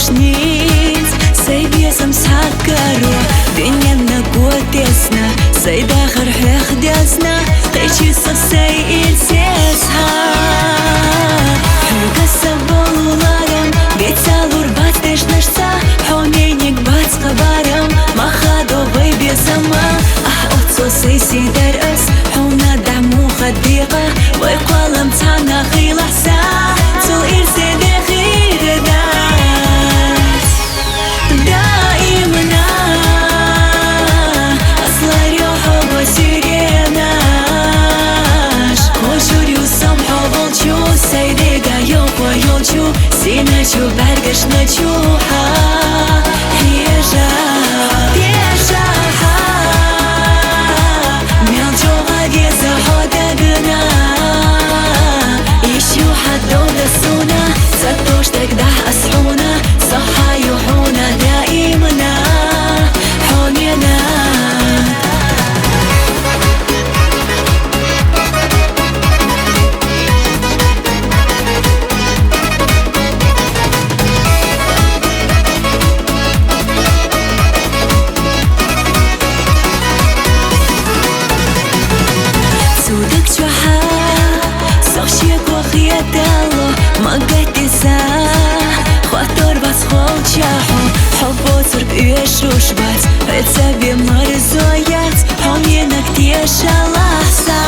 نشنيت سيبي سمسحك كارو دنيا نقوتيسنا سيدا خرح خداسنا قيشي صفسي إلسيسها حلقة سبول لارم بيت سالور باتش نشتا حومينيك بات قبارم ما خادو بيبي سما أوتسو سيسي درس حونا دعمو خديقة ويقوالم تانا خيل حسا تو إرسي دخير داس دائمنا أصلا ريوحو بسيريناش وشوريو سمحو بولچو سيديقا يوقو يولچو سيناچو برگش نچوحا هيجا ديشاحا ميلچو غاديزا حودقنا يشيو حدو دسونا ستوش تقدح أسحونا صحا يوحونا دائمنا حونينا سودك شوحا صخشيك وخيتالو ما قدسا خاطر بس خوتشاحو حبو ترك يشوش بات بتسبي مرزويات حومينك تيشا لحظة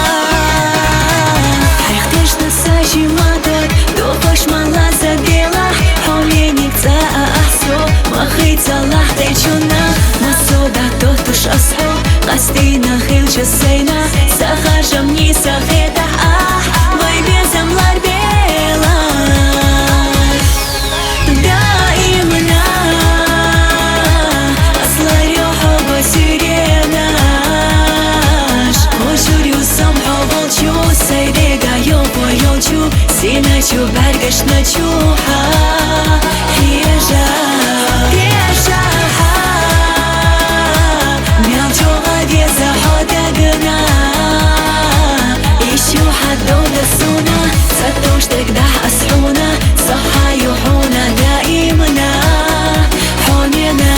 حيختش نساجي مادر دوخش مالا زديلا حومينك تاء أحسو ما خيتا لحظيتشونا مسودا توتوش أصحو قصدينا خيل جسينا سخرجم نيسا خيتح ويبي زملار بيلا دائمنا أصلا ريوحو بسيريناش وشوريو سمحو بولچو سيديقا يوقو يولچو سيناچو برگش نچوحا هيجا ديشاحا ميلچو غاديزا حودقنا يشيو حدو دسونا ستوش تقدح أسحونا صحا يوحونا دائمنا حونينا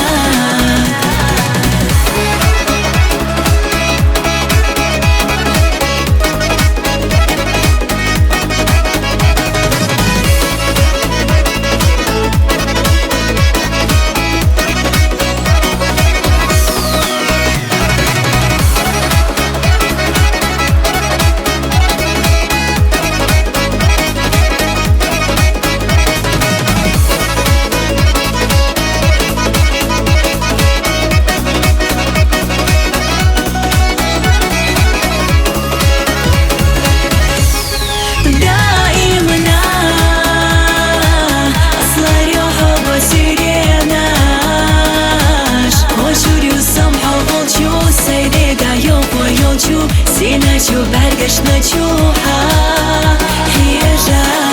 سيناچو برگش نچوحا هيجا